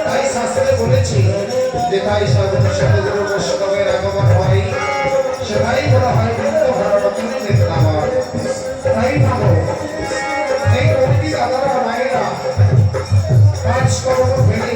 তাই শাস্ত্রে বলেছি যেটাই সাধন সাধুগুরু বৈষ্ণবের আগমন হয় সেটাই বলা হয় বৃন্দ ভরণী নেত্রাবার। তাই ভাবো এই কমিটি দাদারা মায়েরা কাজ করবো ভেবে